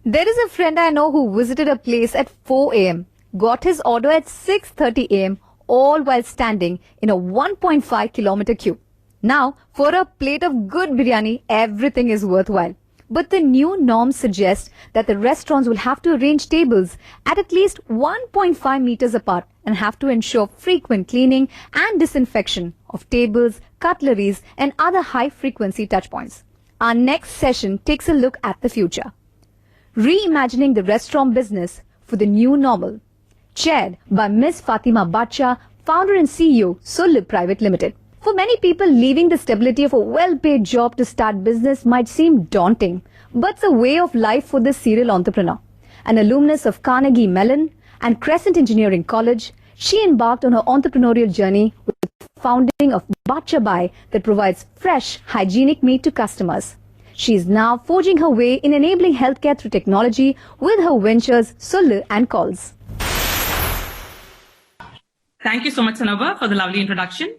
There is a friend I know who visited a place at 4 a.m., got his order at 6:30 a.m., all while standing in a 1.5-kilometer queue. Now, for a plate of good biryani, everything is worthwhile. But the new norms suggest that the restaurants will have to arrange tables at least 1.5 meters apart and have to ensure frequent cleaning and disinfection of tables, cutleries, and other high-frequency touchpoints. Our next session takes a look at the future. Reimagining the restaurant business for the new normal. Chaired by Ms. Fatima Bacha, founder and CEO, Sulib Private Limited. For many people, leaving the stability of a well-paid job to start business might seem daunting, but it's a way of life for this serial entrepreneur. An alumnus of Carnegie Mellon and Crescent Engineering College, she embarked on her entrepreneurial journey with the founding of Bacha Bai that provides fresh, hygienic meat to customers. She is now forging her way in enabling healthcare through technology with her ventures Sulli and Calls. Thank you so much, Sanova, for the lovely introduction.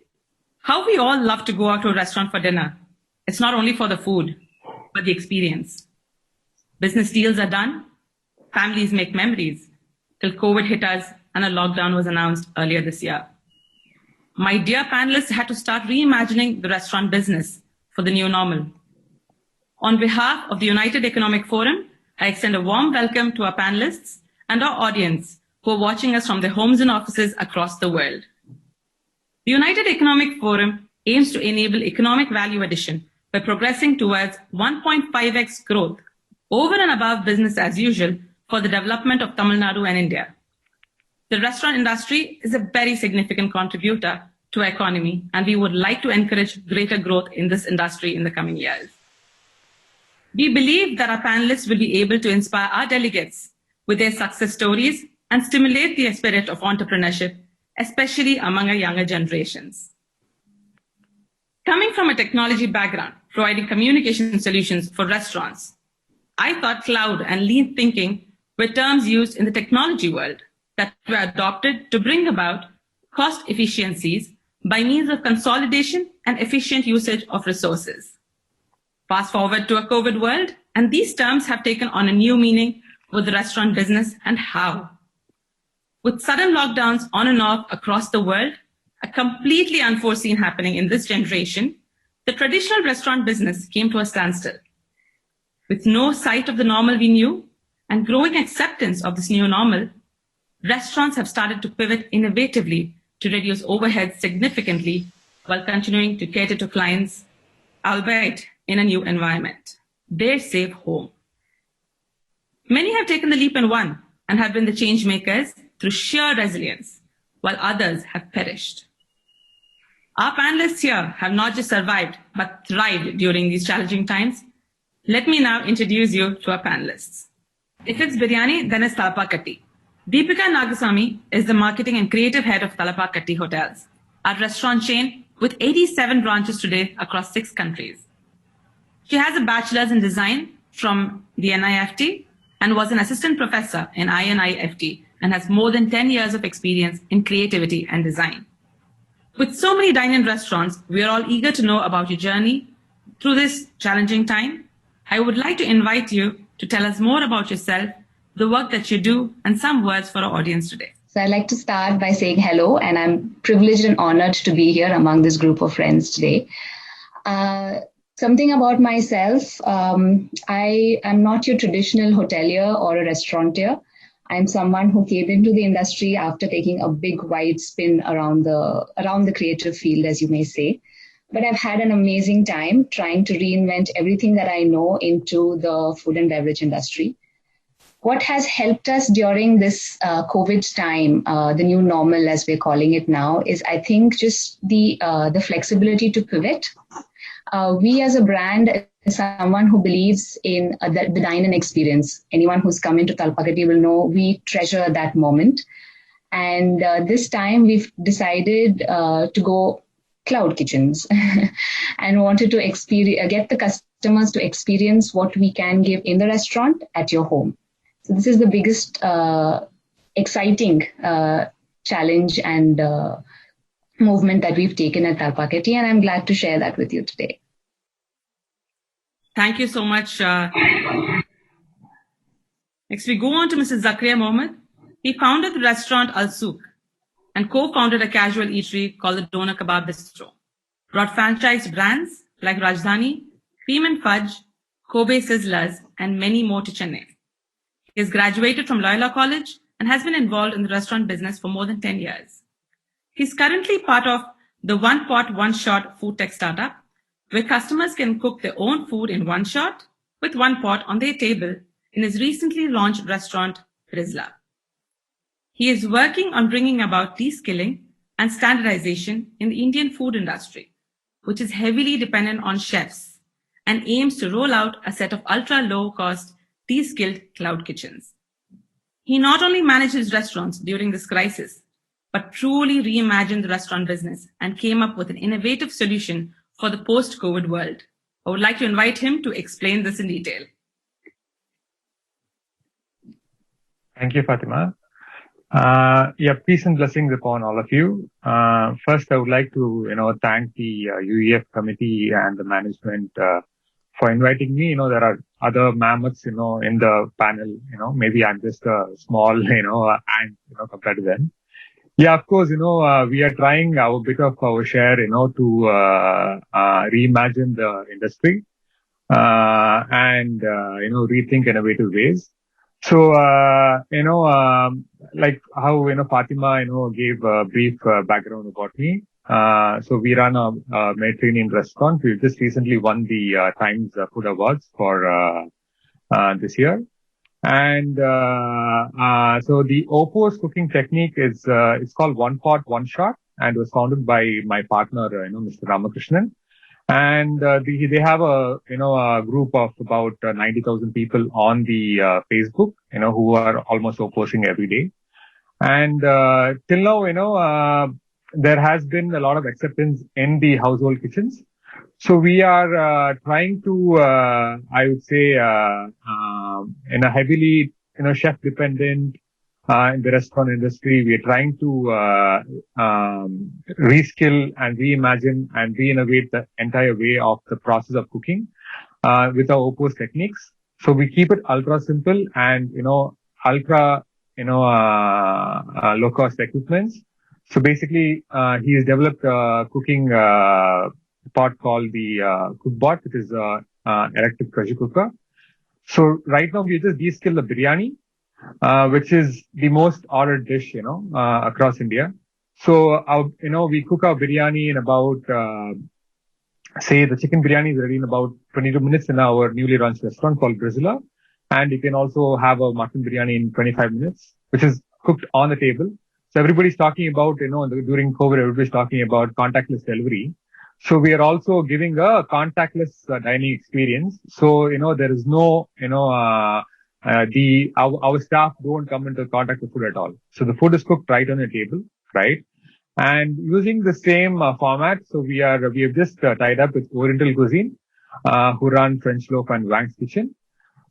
How we all love to go out to a restaurant for dinner. It's not only for the food, but the experience. Business deals are done. Families make memories till COVID hit us and a lockdown was announced earlier this year. My dear panelists had to start reimagining the restaurant business for the new normal. On behalf of the United Economic Forum, I extend a warm welcome to our panelists and our audience who are watching us from their homes and offices across the world. The United Economic Forum aims to enable economic value addition by progressing towards 1.5x growth over and above business as usual for the development of Tamil Nadu and India. The restaurant industry is a very significant contributor to our economy, and we would like to encourage greater growth in this industry in the coming years. We believe that our panelists will be able to inspire our delegates with their success stories and stimulate the spirit of entrepreneurship, especially among our younger generations. Coming from a technology background, providing communication solutions for restaurants, I thought cloud and lean thinking were terms used in the technology world that were adopted to bring about cost efficiencies by means of consolidation and efficient usage of resources. Fast forward to a COVID world, and these terms have taken on a new meaning with the restaurant business and how. With sudden lockdowns on and off across the world, a completely unforeseen happening in this generation, the traditional restaurant business came to a standstill. With no sight of the normal we knew and growing acceptance of this new normal, restaurants have started to pivot innovatively to reduce overheads significantly while continuing to cater to clients, albeit in a new environment, their safe home. Many have taken the leap and won and have been the change makers through sheer resilience, while others have perished. Our panelists here have not just survived, but thrived during these challenging times. Let me now introduce you to our panelists. If it's biryani, then it's Talapakatti. Deepika Nagasamy is the marketing and creative head of Talapakatti Hotels, our restaurant chain with 87 branches today across 6 countries. She has a bachelor's in design from the NIFT and was an assistant professor in INIFT and has more than 10 years of experience in creativity and design. With so many dine-in restaurants, we are all eager to know about your journey through this challenging time. I would like to invite you to tell us more about yourself, the work that you do, and some words for our audience today. So I'd like to start by saying hello, and I'm privileged and honored to be here among this group of friends today. Something about myself, I am not your traditional hotelier or a restaurateur. I'm someone who came into the industry after taking a big wide spin around the creative field, as you may say. But I've had an amazing time trying to reinvent everything that I know into the food and beverage industry. What has helped us during this COVID time, the new normal as we're calling it now, is I think just the flexibility to pivot. We as a brand, someone who believes in the dine-in experience. Anyone who's come into Talapakatti will know we treasure that moment. And this time we've decided to go cloud kitchens and wanted to get the customers to experience what we can give in the restaurant at your home. So this is the biggest exciting challenge and movement that we've taken at Talapakatti, and I'm glad to share that with you today. Thank you so much. Next, we go on to Mr. Zakaria Mohammed. He founded the restaurant Al Souk and co-founded a casual eatery called the Doner Kebab Bistro. Brought franchise brands like Rajdhani, Cream and Fudge, Kobe Sizzlers, and many more to Chennai. He has graduated from Loyola College and has been involved in the restaurant business for more than 10 years. He's currently part of the One Pot, One Shot food tech startup, where customers can cook their own food in one shot with one pot on their table in his recently launched restaurant, Rizla. He is working on bringing about de-skilling and standardization in the Indian food industry, which is heavily dependent on chefs, and aims to roll out a set of ultra-low-cost, de-skilled cloud kitchens. He not only manages restaurants during this crisis, but truly reimagined the restaurant business and came up with an innovative solution for the post-COVID world. I would like to invite him to explain this in detail. Thank you, Fatima. Peace and blessings upon all of you. First, I would like to, thank the UEF committee and the management for inviting me. There are other mammoths, in the panel. Maybe I'm just a small, ant, compared to them. Yeah, of course, we are trying our bit of our share, to reimagine the industry and rethink innovative ways. So, like how, Fatima, gave a brief background about me. So we run a Mediterranean restaurant. We just recently won the Times Food Awards for this year. And so the Oppo's cooking technique is it's called One Pot, One Shot, and was founded by my partner, Mr. Ramakrishnan. And they have a group of about 90,000 people on the Facebook, who are almost opposing every day. And till now, there has been a lot of acceptance in the household kitchens. So we are trying to, I would say, in a heavily, chef dependent in the restaurant industry, we are trying to reskill and reimagine and reinnovate the entire way of the process of cooking with our Oppo's techniques. So we keep it ultra simple and ultra low cost equipments. So basically, he has developed a cooking pot called the CookBot, which is electric pressure cooker. So right now we just de-skill the biryani, which is the most ordered dish, across India. So we cook our biryani in about, say the chicken biryani is ready in about 22 minutes in our newly launched restaurant called Brazilla. And you can also have a mutton biryani in 25 minutes, which is cooked on the table. So everybody's talking about, during COVID, everybody's talking about contactless delivery. So we are also giving a contactless dining experience. So, there is no, our staff don't come into contact with food at all. So the food is cooked right on the table, right? And using the same format, so we have just tied up with Oriental Cuisine, who run French Loaf and Wang's Kitchen.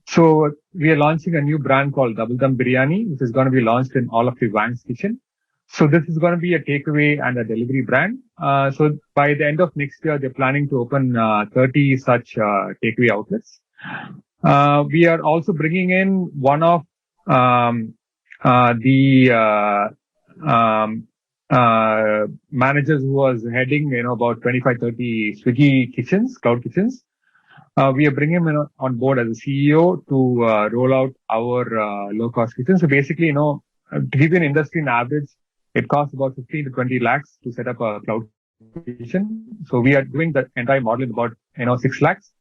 So we are launching a new brand called Double Dum Biryani, which is going to be launched in all of the Wang's Kitchen. So this is going to be a takeaway and a delivery brand. So by the end of next year, they're planning to open 30 such takeaway outlets. We are also bringing in one of the managers who was heading, about 25, 30 Swiggy kitchens, cloud kitchens. We are bringing him on board as a CEO to roll out our low-cost kitchen. So basically, to give you an industry average, it costs about 15 to 20 lakhs to set up a cloud kitchen. So we are doing the entire model in about, 6 lakhs.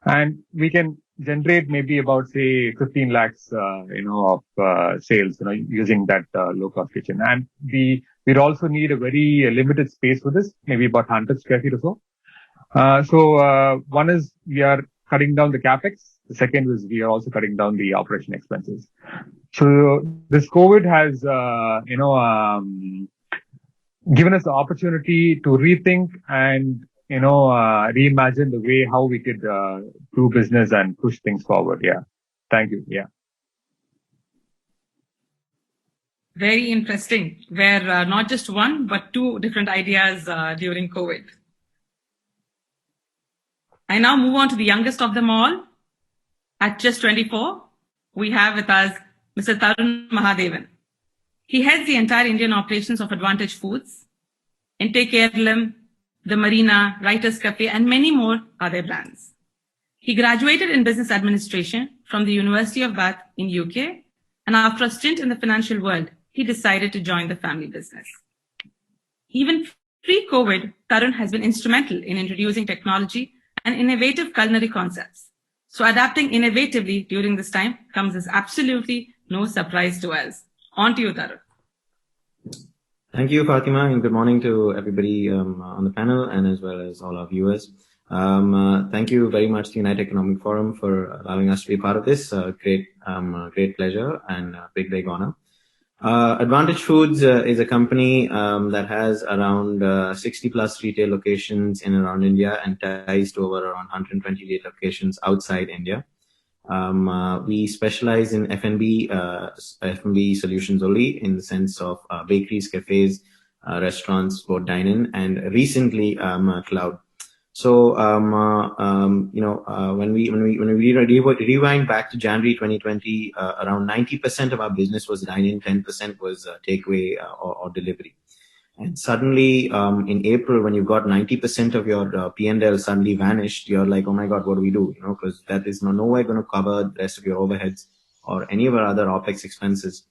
And we can generate maybe about, say, 15 lakhs, of sales, using that low-cost kitchen. And we'd also need a very limited space for this, maybe about 100 square feet or so. So one is we are cutting down the capex. The second is we are also cutting down the operation expenses. So this COVID has, given us the opportunity to rethink and, reimagine the way how we could do business and push things forward. Yeah. Thank you. Yeah. Very interesting. Where not just one, but two different ideas during COVID. I now move on to the youngest of them all. At just 24, we have with us Mr. Tarun Mahadevan. He heads the entire Indian operations of Advantage Foods, Intake Kerala, The Marina, Writers Cafe, and many more other brands. He graduated in business administration from the University of Bath in UK, and after a stint in the financial world, he decided to join the family business. Even pre-COVID, Tarun has been instrumental in introducing technology and innovative culinary concepts. So adapting innovatively during this time comes as absolutely no surprise to us. On to you, Tarun. Thank you, Fatima, and good morning to everybody on the panel and as well as all our viewers. Thank you very much to United Economic Forum for allowing us to be part of this. Great pleasure and big honor. Advantage Foods is a company that has around 60 plus retail locations in and around India and ties to over around 120 locations outside India. We specialize in F&B solutions only, in the sense of bakeries, cafes, restaurants for dine-in, and recently cloud. So when we rewind back to January 2020, around 90% of our business was dine-in, 10% was takeaway or delivery. And suddenly, in April, when you got 90% of your P&L suddenly vanished, you're like, oh my God, what do we do? Because that is nowhere going to cover the rest of your overheads or any of our other OPEX expenses.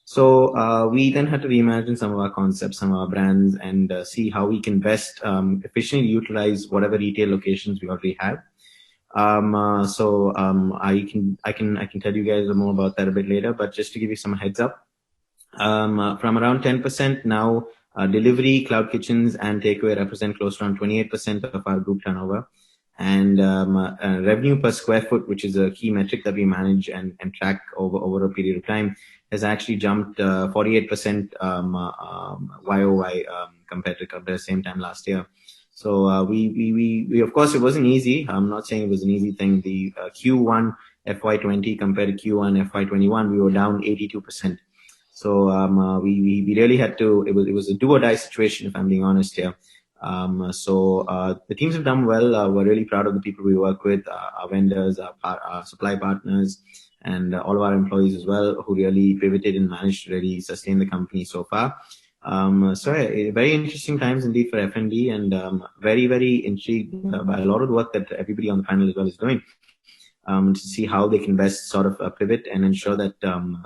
So we then had to reimagine some of our concepts, some of our brands, and see how we can best efficiently utilize whatever retail locations we already have. I can tell you guys more about that a bit later, but just to give you some heads up, from around 10% now, delivery, cloud kitchens, and takeaway represent close to around 28% of our group turnover. And revenue per square foot, which is a key metric that we manage and track over a period of time, has actually jumped 48% YOY compared to the same time last year. So we of course, it wasn't easy. I'm not saying it was an easy thing. The Q1 FY20 compared to Q1 FY21, we were down 82%. So we really had to. It was a do or die situation, if I'm being honest here. The teams have done well. We're really proud of the people we work with, our vendors, our supply partners, and all of our employees as well, who really pivoted and managed to really sustain the company so far. Very interesting times indeed for F&B, and very intrigued by a lot of the work that everybody on the panel as well is doing, to see how they can best sort of pivot and ensure that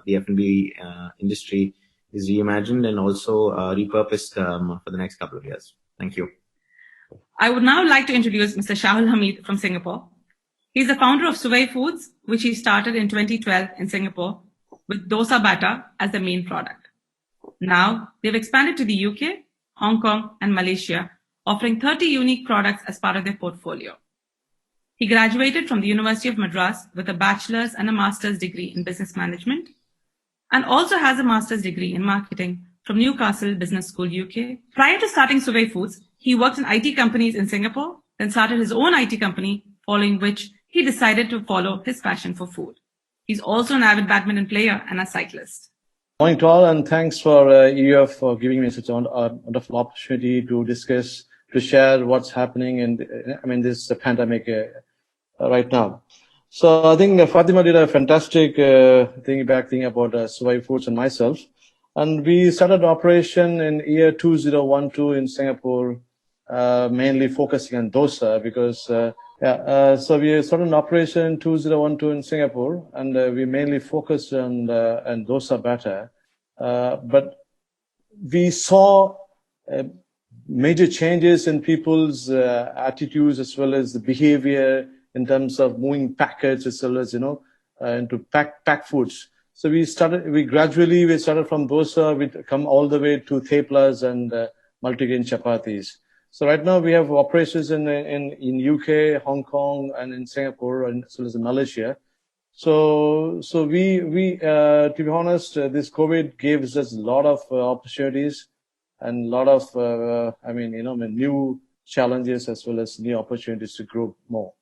the F&B industry is reimagined and also repurposed for the next couple of years. Thank you. I would now like to introduce Mr. Shahul Hamid from Singapore. He's the founder of Suway Foods, which he started in 2012 in Singapore with dosa batter as the main product. Now, they've expanded to the UK, Hong Kong, and Malaysia, offering 30 unique products as part of their portfolio. He graduated from the University of Madras with a bachelor's and a master's degree in business management, and also has a master's degree in marketing from Newcastle Business School, UK. Prior to starting Suway Foods, he worked in IT companies in Singapore, then started his own IT company, following which he decided to follow his passion for food. He's also an avid badminton player and a cyclist. Morning to all, and thanks for EUF for giving me such a wonderful opportunity to discuss, to share what's happening in this pandemic right now. So I think Fatima did a fantastic thing about Suway Foods and myself. And we started operation in year 2012 in Singapore, mainly focusing on dosa because, so we started an operation in 2012 in Singapore, and we mainly focused on dosa batter. But we saw major changes in people's attitudes as well as the behavior in terms of moving packets as well as, into packed foods. So we started from dosa, we come all the way to theplas and multigrain chapatis. So right now we have operations in UK, Hong Kong, and in Singapore, and as well as in Malaysia. So we to be honest, this COVID gives us a lot of opportunities and a lot of new challenges as well as new opportunities to grow more.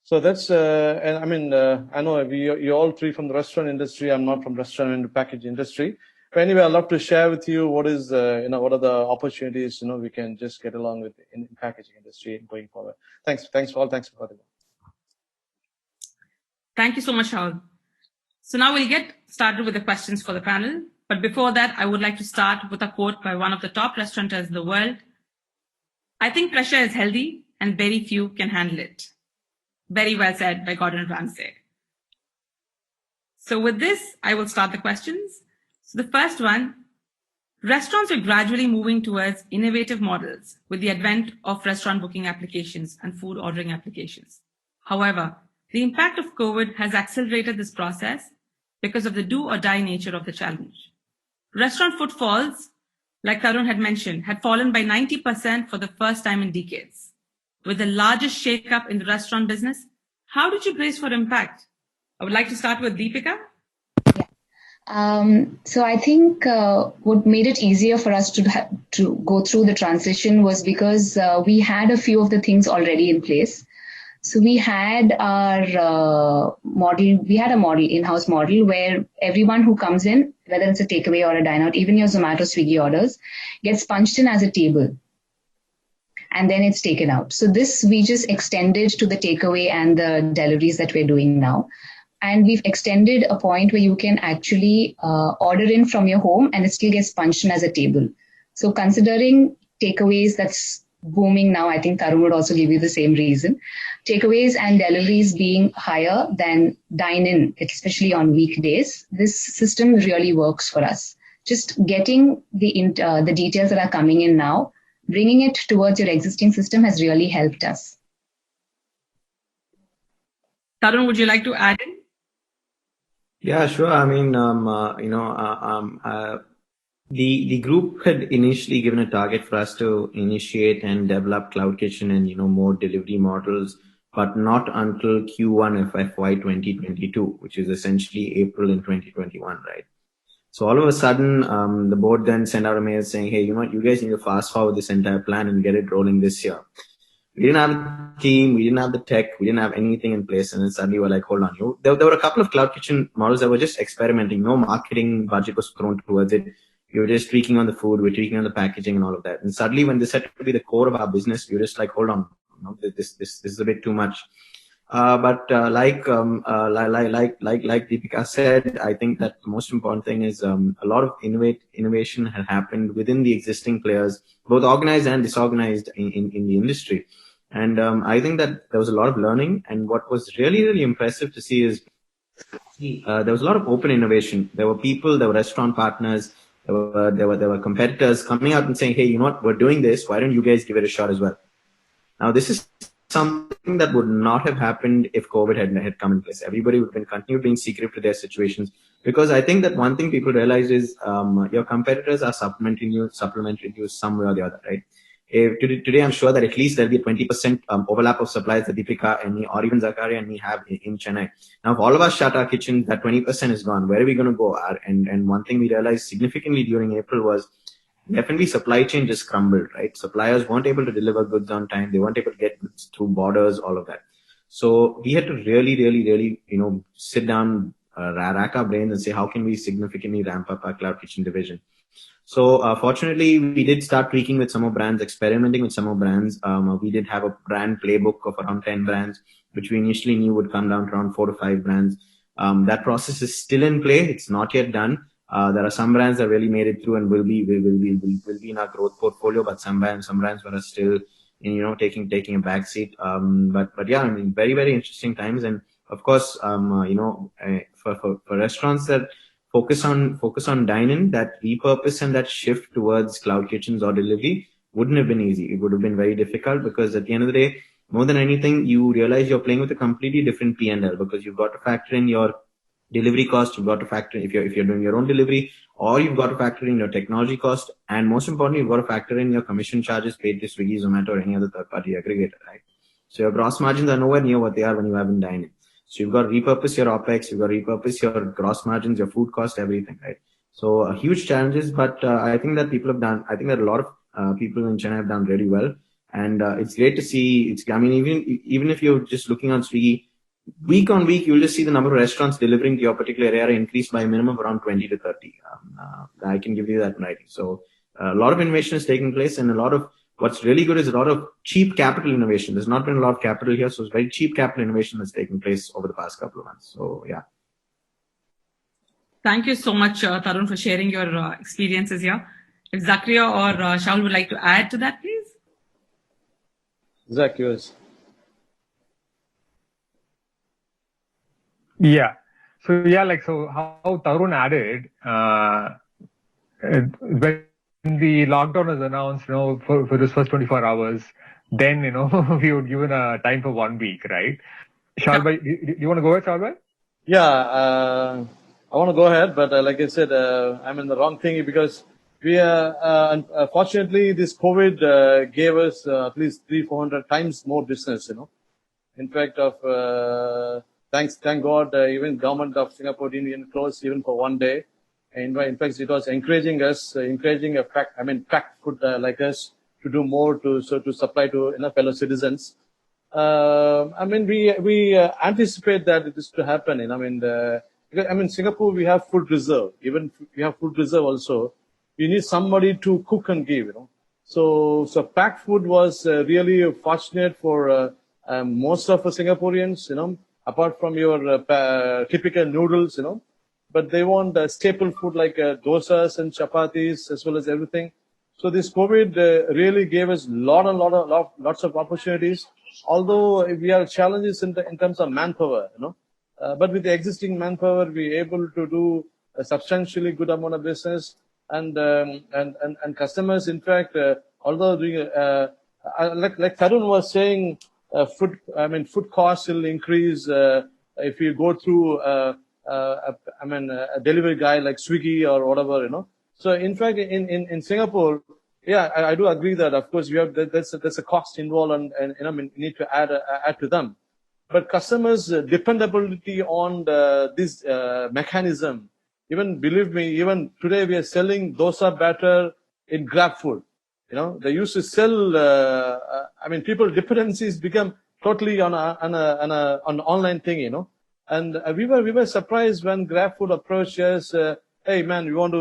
So that's, I know you're all three from the restaurant industry. I'm not from restaurant and package industry. But anyway, I'd love to share with you what is, what are the opportunities, we can just get along with in packaging industry going forward. Thanks for all. Thanks for that. Thank you so much, Shahul. So now we'll get started with the questions for the panel. But before that, I would like to start with a quote by one of the top restaurateurs in the world. I think pressure is healthy and very few can handle it. Very well said by Gordon Ramsay. So with this, I will start the questions. So the first one, restaurants are gradually moving towards innovative models with the advent of restaurant booking applications and food ordering applications. However, the impact of COVID has accelerated this process because of the do or die nature of the challenge. Restaurant footfalls, like Tarun had mentioned, had fallen by 90% for the first time in decades. With the largest shakeup in the restaurant business, how did you brace for impact? I would like to start with Deepika. So I think what made it easier for us to go through the transition was because we had a few of the things already in place. So we had our model, in-house model where everyone who comes in, whether it's a takeaway or a dine-out, even your Zomato, Swiggy orders, gets punched in as a table. And then it's taken out. So this we just extended to the takeaway and the deliveries that we're doing now. And we've extended a point where you can actually order in from your home and it still gets punched in as a table. So considering takeaways, that's booming now. I think Tarun would also give you the same reason. Takeaways and deliveries being higher than dine-in, especially on weekdays, this system really works for us. Just getting the details that are coming in now, bringing it towards your existing system has really helped us. Tarun, would you like to add in? Yeah, sure. I mean, the group had initially given a target for us to initiate and develop Cloud Kitchen and, more delivery models, but not until Q1 of FY 2022, which is essentially April in 2021, right? So all of a sudden, the board then sent out a mail saying, hey, you guys need to fast forward this entire plan and get it rolling this year. We didn't have a team, we didn't have the tech, we didn't have anything in place. And then suddenly we're like, hold on. There were a couple of Cloud Kitchen models that were just experimenting. No marketing budget was thrown towards it. We were just tweaking on the food, we're tweaking on the packaging and all of that. And suddenly when this had to be the core of our business, we were just like, hold on, this is a bit too much. Like Deepika said, I think that the most important thing is a lot of innovation had happened within the existing players, both organized and disorganized in the industry. And I think that there was a lot of learning. And what was really, really impressive to see is there was a lot of open innovation. There were people, there were restaurant partners, there were competitors coming out and saying, hey, we're doing this. Why don't you guys give it a shot as well? Now, this is something that would not have happened if COVID had come in place. Everybody would have continued being secretive to their situations, because I think that one thing people realize is your competitors are supplementing you some way or the other, right? Today, I'm sure that at least there'll be a 20% overlap of supplies that Deepika and me, or even Zakaria and me, have in Chennai. Now, if all of us shut our kitchen, that 20% is gone. Where are we going to go? And one thing we realized significantly during April was definitely supply chain just crumbled, right? Suppliers weren't able to deliver goods on time. They weren't able to get goods through borders, all of that. So we had to really, sit down, rack our brains and say, how can we significantly ramp up our Cloud Kitchen division? So fortunately, we did start tweaking with some more brands, experimenting with some more brands. We did have a brand playbook of around 10 brands, which we initially knew would come down to around 4 to 5 brands. That process is still in play. It's not yet done. There are some brands that really made it through and will be in our growth portfolio, but some brands are still, taking a back seat. But yeah, I mean, very, very interesting times. And of course, for restaurants that focus on dine-in, that repurpose and that shift towards cloud kitchens or delivery wouldn't have been easy. It would have been very difficult, because at the end of the day, more than anything, you realize you're playing with a completely different P&L, because you've got to factor in your delivery cost, you've got to factor in if you're doing your own delivery, or you've got to factor in your technology cost, and most importantly, you've got to factor in your commission charges paid to Swiggy, Zomato, or any other third-party aggregator, right? So your gross margins are nowhere near what they are when you have in dine-in. So you've got to repurpose your OPEX, you've got to repurpose your gross margins, your food cost, everything, right? So huge challenges, but I think that a lot of people in Chennai have done really well. And it's great to see. Even if you're just looking on Swiggy, week on week, you'll just see the number of restaurants delivering to your particular area increase by a minimum of around 20 to 30. I can give you that in writing. So a lot of innovation is taking place, and what's really good is a lot of cheap capital innovation. There's not been a lot of capital here, so it's very cheap capital innovation that's taking place over the past couple of months. So yeah. Thank you so much, Tarun, for sharing your experiences here. If Zakria or Shaul would like to add to that, please. Zach, yours. Yeah. So how Tarun added, when the lockdown was announced, for this first 24 hours, then, we were given a time for 1 week, right? Shalbhai, do you want to go ahead, Shalbhai? Yeah, I want to go ahead, but like I said, I'm in the wrong thing because we unfortunately, this COVID gave us at least 300-400 times more business, In fact, thank God, even government of Singapore didn't even close even for 1 day. And in fact, it was encouraging us, encouraging packed food like us to do more to supply to fellow citizens. We anticipate that it is to happen. Because, Singapore, we have food reserve. Even we have food reserve also. We need somebody to cook and give, So packed food was really fortunate for most of the Singaporeans, apart from your typical noodles, but they want staple food like dosas and chapatis as well as everything. So this COVID really gave us lots of opportunities. Although we have challenges in terms of manpower, but with the existing manpower, we're able to do a substantially good amount of business, and customers. In fact, although doing like Tarun was saying, food costs will increase if you go through a delivery guy like Swiggy or whatever, So in fact, in Singapore, yeah, I do agree that of course there's a cost involved, and we need to add to them. But customers' dependability on this mechanism, even believe me, even today we are selling dosa batter in Grab Food. They used to sell. People dependencies become totally on an online thing, And we were surprised when Grab Food approached us. Hey man, you want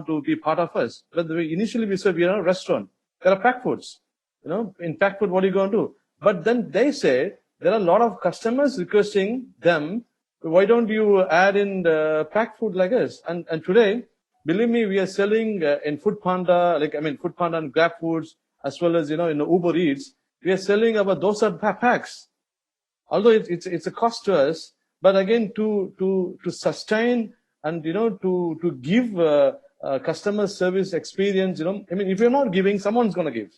to be part of us? But initially we said we are a restaurant. There are packed foods, In packed food, what are you going to do? But then they say there are a lot of customers requesting them. Why don't you add in the packed food like us? And today, believe me, we are selling in Food Panda, Food Panda and Grab Foods, as well as in the Uber Eats. We are selling our dosa packs. Although it's a cost to us, but again to sustain and to give customer service experience, if you're not giving, someone's going to give.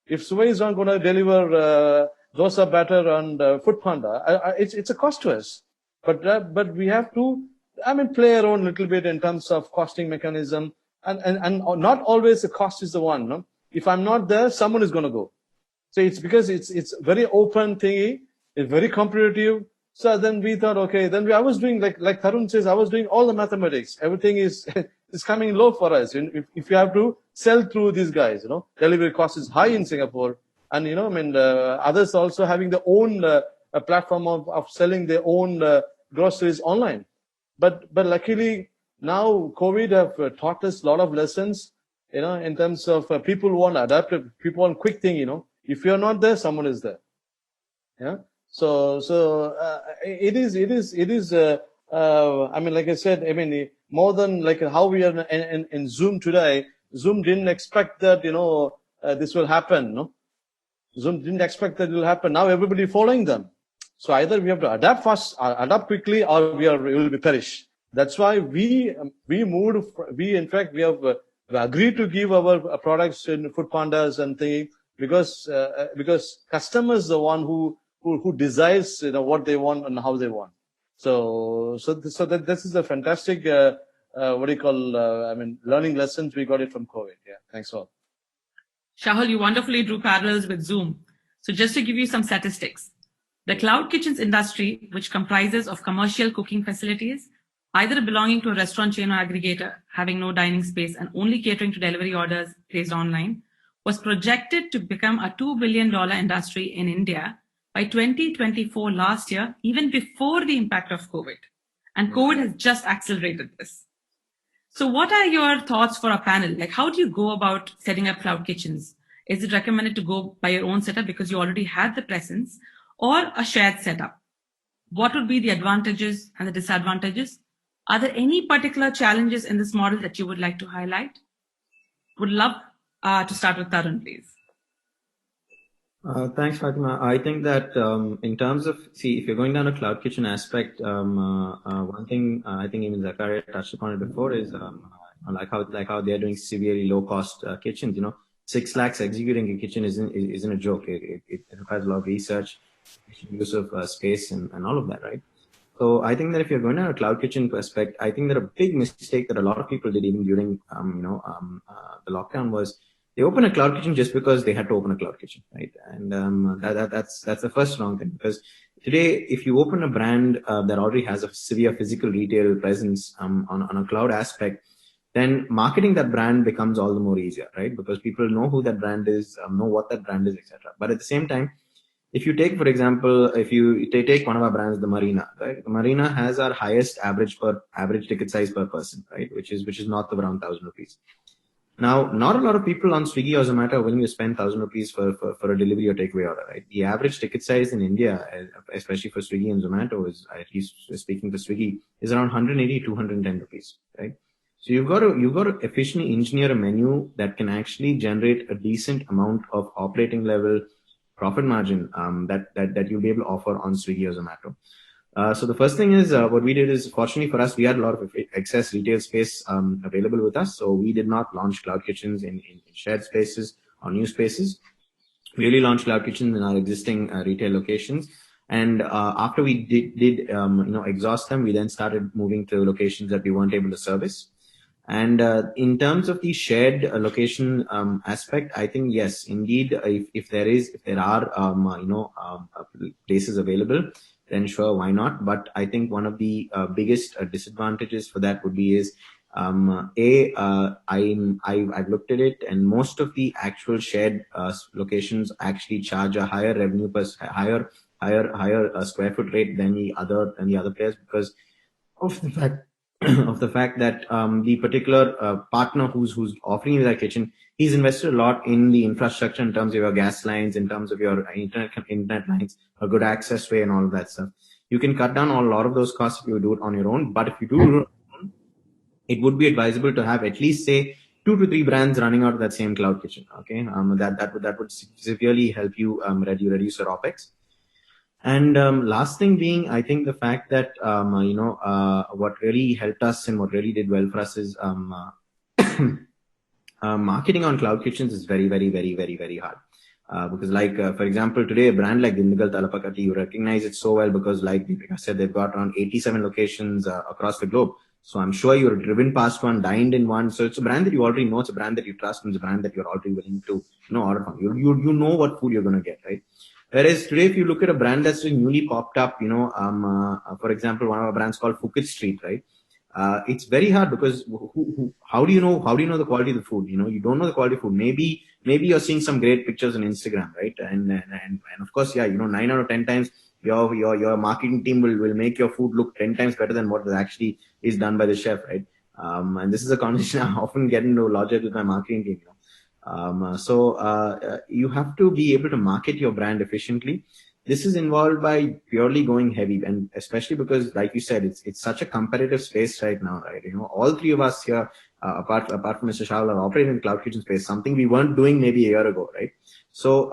If Sway is not going to deliver dosa batter and Food Panda, it's a cost to us. But we have to play around a little bit in terms of costing mechanism, and not always the cost is the one. No? If I'm not there, someone is going to go. So it's because it's very open thingy. It's very competitive. So then we thought, okay, then I was doing like Tarun says, I was doing all the mathematics. Everything is coming low for us. If you have to sell through these guys, delivery cost is high in Singapore, and others also having their own a platform of selling their own groceries online. But luckily now COVID have taught us a lot of lessons, in terms of people want adaptive, people want quick thing, If you're not there, someone is there. Yeah. So it is. Like I said, more than like how we are in Zoom today. Zoom didn't expect that this will happen. No, Zoom didn't expect that it will happen. Now everybody following them. So either we have to adapt fast, adapt quickly, or we will be perish. That's why we moved. We have agreed to give our products in Food Pandas and things because customers are the one who decides what they want and how they want. So that this is a fantastic learning lessons we got it from COVID. Yeah, thanks all. Shahul, you wonderfully drew parallels with Zoom. So just to give you some statistics, the cloud kitchens industry, which comprises of commercial cooking facilities, either belonging to a restaurant chain or aggregator, having no dining space and only catering to delivery orders placed online, was projected to become a $2 billion industry in India by 2024 last year, even before the impact of COVID. And COVID has just accelerated this. So what are your thoughts for our panel? Like, how do you go about setting up cloud kitchens? Is it recommended to go by your own setup because you already had the presence, or a shared setup? What would be the advantages and the disadvantages? Are there any particular challenges in this model that you would like to highlight? Would love to start with Tarun, please. Thanks, Fatima. I think that in terms of, if you're going down a cloud kitchen aspect, one thing I think even Zakaria touched upon it before is like how they're doing severely low cost kitchens. 6 lakhs executing a kitchen isn't a joke. It requires a lot of research, use of space, and all of that, right? So I think that if you're going down a cloud kitchen perspective, I think that a big mistake that a lot of people did even during the lockdown was they opened a cloud kitchen just because they had to open a cloud kitchen, right? And that's the first wrong thing, because today, if you open a brand that already has a severe physical retail presence on a cloud aspect, then marketing that brand becomes all the more easier, right? Because people know who that brand is, know what that brand is, etc. But at the same time, if you take, for example, if you take one of our brands, the Marina, right? The Marina has our highest average ticket size per person, right? Which is north of around 1,000 rupees. Now, not a lot of people on Swiggy or Zomato are willing to spend 1,000 rupees for a delivery or takeaway order, right? The average ticket size in India, especially for Swiggy and Zomato, is, at least speaking for Swiggy, is around 180, 210 rupees, right? So you've got to efficiently engineer a menu that can actually generate a decent amount of operating level profit margin that you'll be able to offer on Swiggy or Zomato. So the first thing is what we did is, fortunately for us, we had a lot of excess retail space available with us. So we did not launch cloud kitchens in shared spaces or new spaces. We really launched cloud kitchens in our existing retail locations. And after we did exhaust them, we then started moving to locations that we weren't able to service. And in terms of the shared location aspect, I think yes, indeed, if there are places available, then sure, why not? But I think one of the biggest disadvantages for that would be is I've looked at it, and most of the actual shared locations actually charge a higher revenue per higher square foot rate than the other players, because of the fact that the particular partner who's offering you that kitchen, he's invested a lot in the infrastructure in terms of your gas lines, in terms of your internet lines, a good access way, and all of that stuff. You can cut down on a lot of those costs if you do it on your own. But if you do, it would be advisable to have at least, say, 2 to 3 brands running out of that same cloud kitchen. Okay, that would severely help you reduce your OPEX. And last thing being, I think the fact that what really helped us and what really did well for us is marketing on cloud kitchens is very, very, very, very, very hard. Because for example, today a brand like Dindigal Talapakati, you recognize it so well because like I said, they've got around 87 locations across the globe. So I'm sure you're driven past one, dined in one. So it's a brand that you already know. It's a brand that you trust, and it's a brand that you're already willing to order from. You know what food you're going to get, right? Whereas today, if you look at a brand that's newly popped up, for example, one of our brands called Phuket Street, right? It's very hard because how do you know the quality of the food? You don't know the quality of food. Maybe you're seeing some great pictures on Instagram, right? And of course, 9 out of 10 times your marketing team will make your food look 10 times better than what actually is done by the chef, right? And this is a conversation I often get into logic with my marketing team. So you have to be able to market your brand efficiently. This is involved by purely going heavy, and especially because, like you said, it's such a competitive space right now, right? All three of us here, apart from Mr. Shahul, are operating in cloud kitchen space, something we weren't doing maybe a year ago, right? So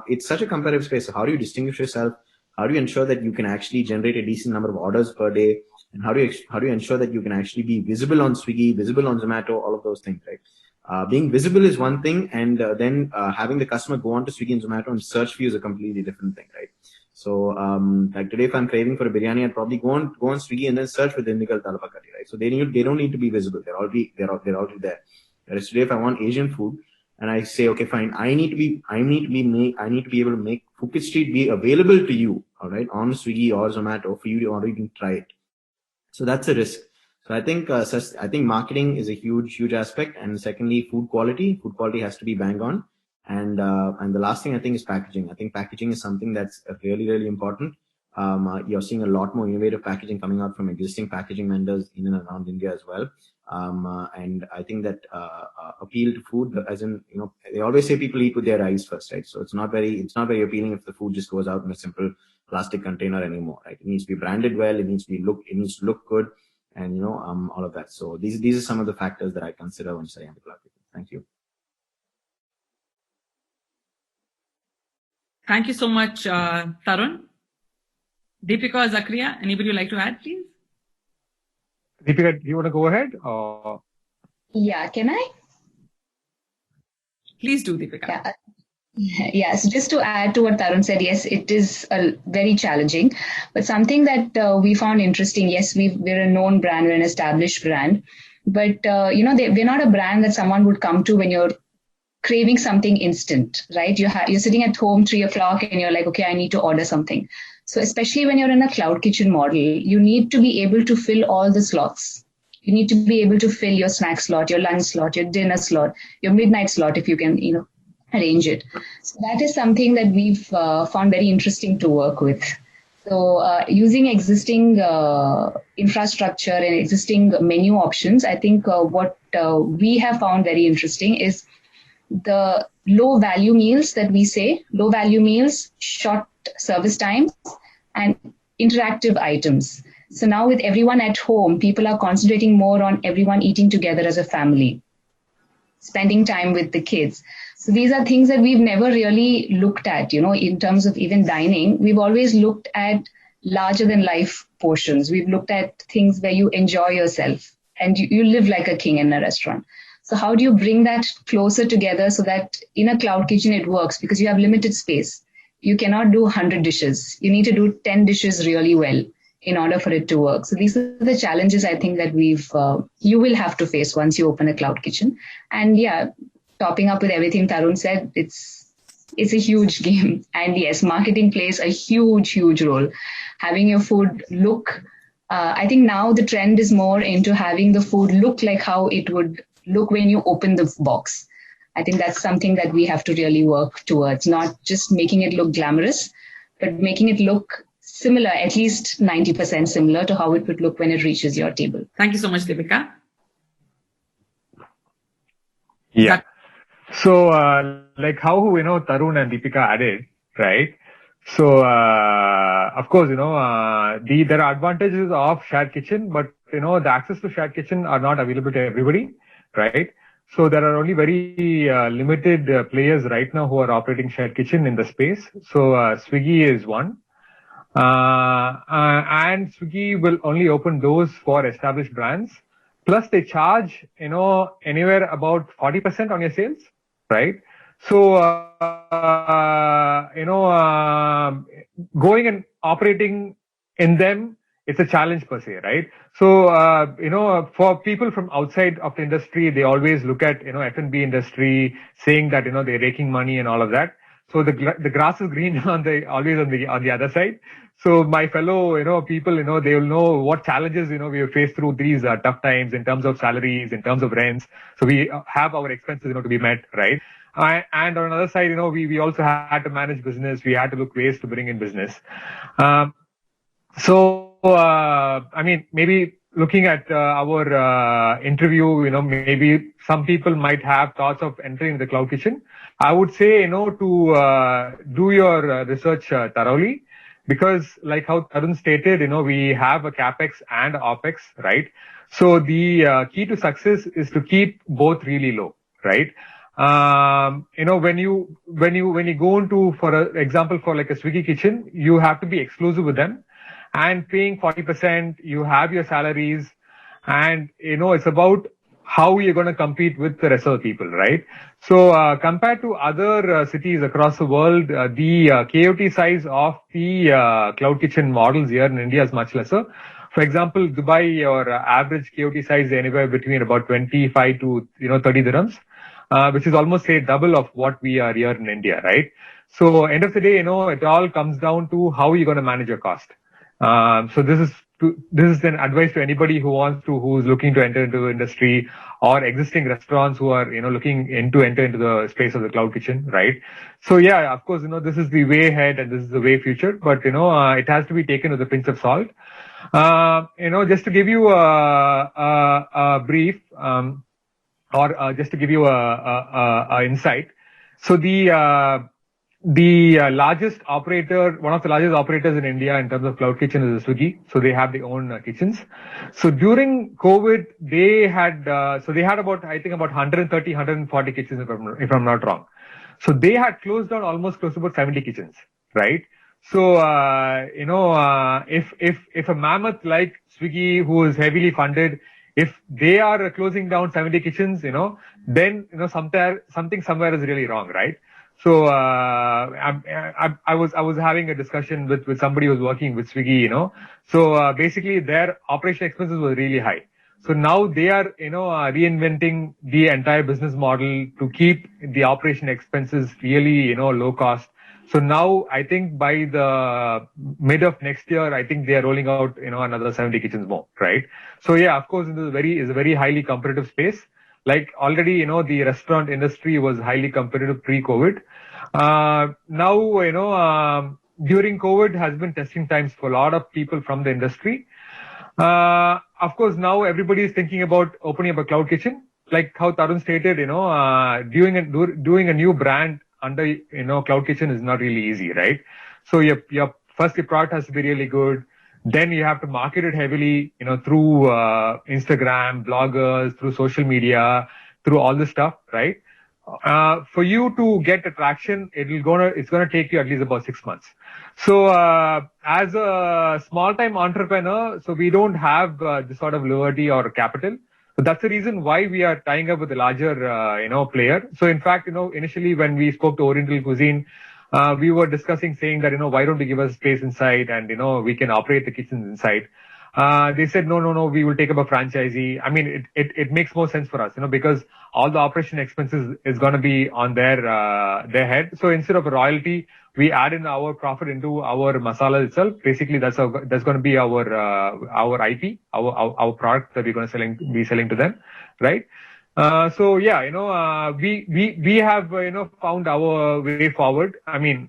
it's such a competitive space. So how do you distinguish yourself? How do you ensure that you can actually generate a decent number of orders per day? And how do you ensure that you can actually be visible on Swiggy, visible on Zomato, all of those things, right? Being visible is one thing, and then having the customer go on to Swiggy and Zomato and search for you is a completely different thing, right? So, like today, if I'm craving for a biryani, I'd probably go on Swiggy and then search for Dindigal Talapakati, right? So they don't need to be visible; they're already there. Whereas today, if I want Asian food, and I say, okay, fine, I need to be able to make Phuket Street be available to you, all right, on Swiggy or Zomato for you to already try it. So that's a risk. So I think marketing is a huge aspect, and secondly, food quality has to be bang on, and the last thing I think is packaging. I think packaging is something that's really important. You're seeing a lot more innovative packaging coming out from existing packaging vendors in and around India as well. And I think that appeal to food, as in, they always say people eat with their eyes first, right? So it's not very appealing if the food just goes out in a simple plastic container anymore, right? It needs to be branded well. It needs to look good. and all of that. So these are some of the factors that I consider when studying the cloud kitchen. Thank you. Thank you so much, Tarun. Deepika, Zakaria, anybody would like to add, please? Deepika, do you want to go ahead? Or? Yeah, can I? Please do, Deepika. Yeah. Yes, just to add to what Tarun said, yes, it is very challenging, but something that we found interesting. Yes, we're a known brand, we're an established brand, but we're not a brand that someone would come to when you're craving something instant, right? You're sitting at home 3 o'clock and you're like, okay, I need to order something. So especially when you're in a cloud kitchen model, you need to be able to fill all the slots. You need to be able to fill your snack slot, your lunch slot, your dinner slot, your midnight slot, if you can, arrange it. So that is something that we've found very interesting to work with. So using existing infrastructure and existing menu options, I think what we have found very interesting is the low value meals that we say, low value meals, short service times, and interactive items. So now with everyone at home, people are concentrating more on everyone eating together as a family, spending time with the kids. So these are things that we've never really looked at, in terms of even dining. We've always looked at larger than life portions. We've looked at things where you enjoy yourself and you live like a king in a restaurant. So how do you bring that closer together so that in a cloud kitchen it works? Because you have limited space. You cannot do 100 dishes. You need to do 10 dishes really well in order for it to work. So these are the challenges I think that you will have to face once you open a cloud kitchen. And yeah, topping up with everything Tarun said, it's a huge game. And yes, marketing plays a huge, huge role. Having your food look, I think now the trend is more into having the food look like how it would look when you open the box. I think that's something that we have to really work towards, not just making it look glamorous, but making it look similar, at least 90% similar to how it would look when it reaches your table. Thank you so much, Deepika. Yeah. So, like how, Tarun and Deepika added, right? So, of course, there are advantages of shared kitchen, but, the access to shared kitchen are not available to everybody, right? So there are only very limited players right now who are operating shared kitchen in the space. So, Swiggy is one. And Swiggy will only open doors for established brands. Plus they charge, anywhere about 40% on your sales, right? So, going and operating in them, it's a challenge per se, right? So, for people from outside of the industry, they always look at, F&B industry saying that, they're raking money and all of that. So the grass is green always on the other side. So my fellow, people, they will know what challenges, we have faced through these tough times in terms of salaries, in terms of rents. So we have our expenses, to be met, right? And on another side, we also had to manage business. We had to look ways to bring in business. Maybe looking at our interview, maybe some people might have thoughts of entering the cloud kitchen. I would say, to do your research thoroughly, because like how Tarun stated, we have a capex and opex, right? So the key to success is to keep both really low, right? When you go into, for example, for like a Swiggy kitchen, you have to be exclusive with them and paying 40%, you have your salaries, and, it's about how you're going to compete with the rest of the people, right? So, compared to other cities across the world, the KOT size of the cloud kitchen models here in India is much lesser. For example, Dubai, your average KOT size is anywhere between about 25 to, 30 dirhams, which is almost, say, double of what we are here in India, right? So, end of the day, it all comes down to how you're going to manage your cost. So this is an advice to anybody who's looking to enter into the industry, or existing restaurants who are, looking to enter into the space of the cloud kitchen, right? So yeah, of course, this is the way ahead and this is the way future, but, it has to be taken with a pinch of salt. Just to give you a brief, or just to give you a insight. So the the largest operator, one of the largest operators in India in terms of cloud kitchen is Swiggy. So they have their own kitchens. So during COVID, they had about, I think about 130, 140 kitchens if I'm not wrong. So they had closed down almost close to about 70 kitchens, right? So, if a mammoth like Swiggy, who is heavily funded, if they are closing down 70 kitchens, then, something somewhere is really wrong, right? So, I was having a discussion with somebody who was working with Swiggy, So, basically their operation expenses were really high. So now they are, reinventing the entire business model to keep the operation expenses really, low cost. So now I think by the mid of next year, I think they are rolling out, another 70 kitchens more, right? So yeah, of course, it's a very highly competitive space. Like already, the restaurant industry was highly competitive pre-COVID. Now, during COVID has been testing times for a lot of people from the industry. Of course, now everybody is thinking about opening up a cloud kitchen. Like how Tarun stated, doing a new brand under, cloud kitchen is not really easy, right? So your product has to be really good. Then you have to market it heavily, through, Instagram, bloggers, through social media, through all this stuff, right? For you to get attraction, it's gonna take you at least about 6 months. So, as a small-time entrepreneur, so we don't have this sort of liberty or capital. So that's the reason why we are tying up with a larger, player. So in fact, initially when we spoke to Oriental Cuisine, we were discussing saying that, why don't you give us space inside and, we can operate the kitchens inside. They said, no, we will take up a franchisee. I mean, it makes more sense for us, because all the operation expenses is going to be on their head. So instead of a royalty, we add in our profit into our masala itself. Basically, that's going to be our IP, our product that we're going to be selling to them, right? So yeah, we have, found our way forward. I mean,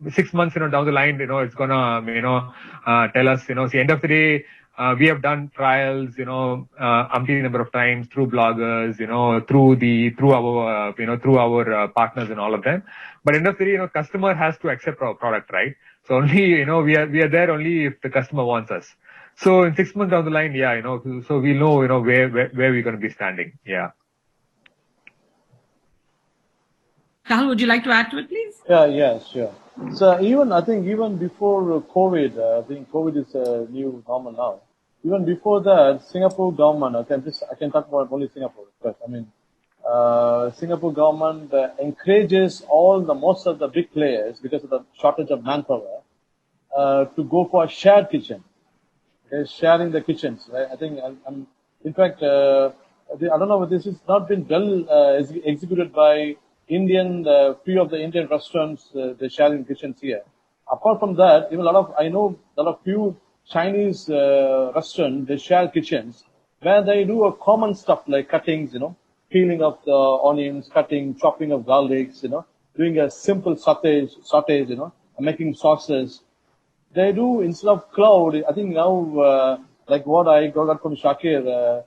6 months, down the line, it's gonna, tell us, see, end of the day, we have done trials, umpteen number of times through bloggers, through our partners and all of them. But end of the day, customer has to accept our product, right? So only, we are there only if the customer wants us. So in 6 months down the line, yeah, so we know, where we're going to be standing. Yeah. Rahul, would you like to add to it, please? Yeah, sure. So I think even before COVID, I think COVID is a new normal now. Even before that, Singapore government, I can talk about only Singapore, but I mean, Singapore government encourages most of the big players because of the shortage of manpower, to go for a shared kitchen. Sharing the kitchens, right? I think, in fact, I don't know, this has not been well executed by few of the Indian restaurants, they're sharing kitchens here. Apart from that, even I know a lot of few Chinese restaurants, they share kitchens where they do a common stuff like cuttings, peeling of the onions, chopping of garlics, doing a simple sautés, making sauces. They do, instead of cloud, I think now, like what I got from Shakir,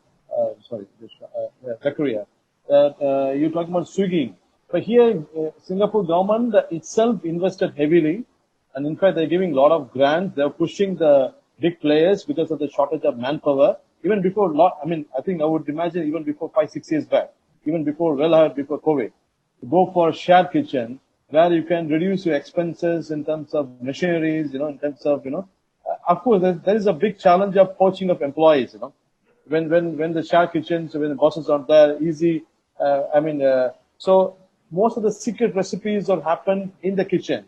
Zakaria, that you're talking about Swiggy. But here, Singapore government itself invested heavily, and in fact, they're giving a lot of grants. They're pushing the big players because of the shortage of manpower. Even before, I think I would imagine even before 5-6 years back, even before COVID, to go for a shared kitchen, where you can reduce your expenses in terms of machineries, in terms of, of course, there is a big challenge of poaching of employees, when the shared kitchens, when the bosses are there, easy, so most of the secret recipes are happen in the kitchen.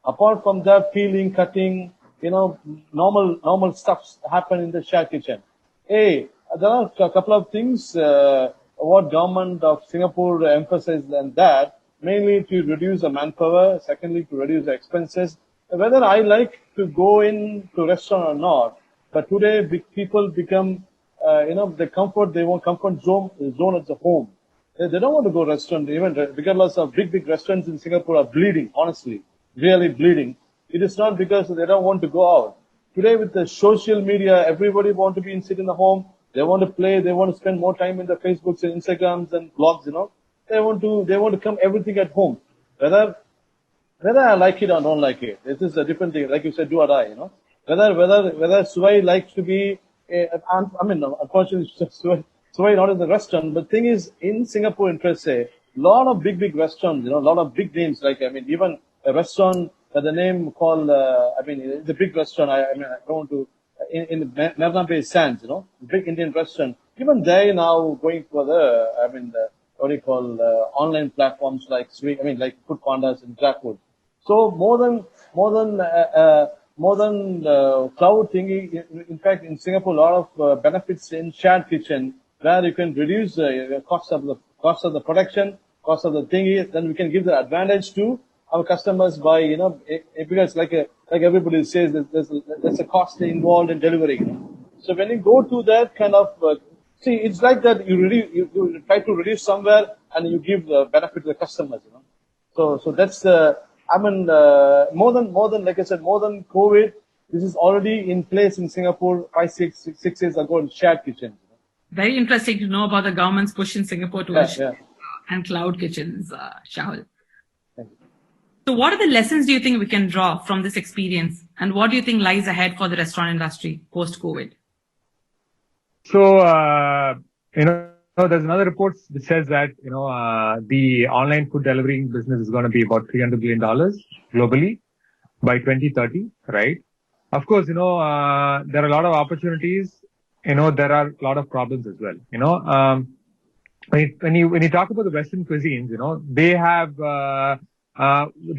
Apart from that, peeling, cutting, normal stuffs happen in the shared kitchen. There are a couple of things, what government of Singapore emphasized on that, mainly to reduce the manpower, secondly to reduce the expenses. Whether I like to go into restaurant or not, but today people become, they want comfort zone at the home. They don't want to go restaurant, even regardless of big restaurants in Singapore are bleeding, honestly, really bleeding. It is not because they don't want to go out. Today with the social media, everybody want to sit in the home. They want to play, they want to spend more time in the Facebooks and Instagrams and blogs, They want to come everything at home. Whether whether I like it or don't like it. This is a different thing. Like you said, do or die, Whether Suwai likes to be, unfortunately, Suwai not in the restaurant, but thing is, in Singapore, a lot of big restaurants, a lot of big names, even a restaurant by the name called, the big restaurant, I don't want to, in Marina Bay Sands, big Indian restaurant. Even they now going for what do you call, online platforms like Swiggy, like Food Pandas and GrabFood. So more than cloud thingy. In fact, in Singapore, a lot of benefits in shared kitchen where you can reduce the cost of the production, cost of the thingy. Then we can give the advantage to our customers by because like everybody says, there's a cost involved in delivery. So when you go to that kind of see, it's like that you try to reduce somewhere and you give the benefit to the customers. So that's more than like I said, more than COVID, this is already in place in Singapore 6 years ago in shared kitchens. Very interesting to know about the government's push in Singapore towards and cloud kitchens, Shahul. Thank you. So what are the lessons do you think we can draw from this experience? And what do you think lies ahead for the restaurant industry post-COVID? So, there's another report which says that, the online food delivery business is going to be about $300 billion globally by 2030, right? Of course, there are a lot of opportunities. There are a lot of problems as well. When you talk about the Western cuisines, they have, the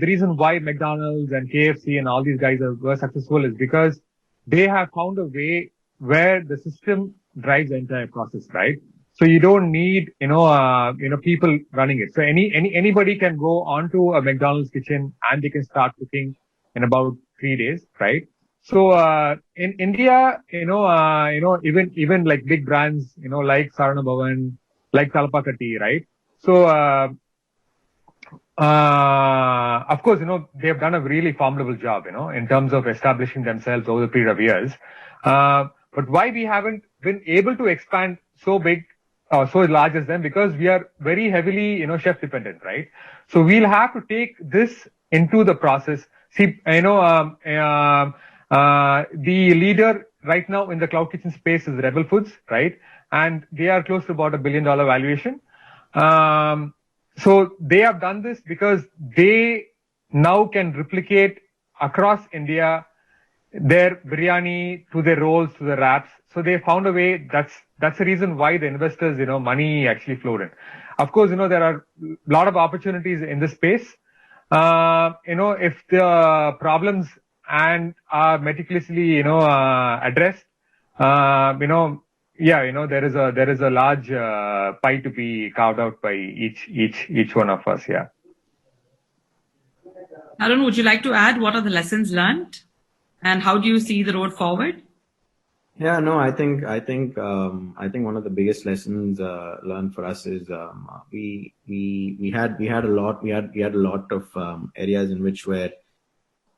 reason why McDonald's and KFC and all these guys were successful is because they have found a way where the system drives the entire process, right? So you don't need, people running it. So anybody can go onto a McDonald's kitchen and they can start cooking in about 3 days, right? So, in India, even like big brands, like Sarana Bhavan, like Talapakatti, right? So, of course, they have done a really formidable job, in terms of establishing themselves over the period of years. But why we haven't been able to expand so big, so large as them? Because we are very heavily, chef dependent, right? So we'll have to take this into the process. See, the leader right now in the cloud kitchen space is Rebel Foods, right? And they are close to about $1 billion valuation. So they have done this because they now can replicate across India their biryani to their rolls, to the wraps. So they found a way. That's the reason why the investors, money actually flowed in. Of course, there are a lot of opportunities in this space. If the problems and are meticulously, addressed, there is a large pie to be carved out by each one of us. Yeah. Arun, would you like to add what are the lessons learned, and how do you see the road forward? Yeah, no, I think one of the biggest lessons learned for us is we had a lot of areas in which where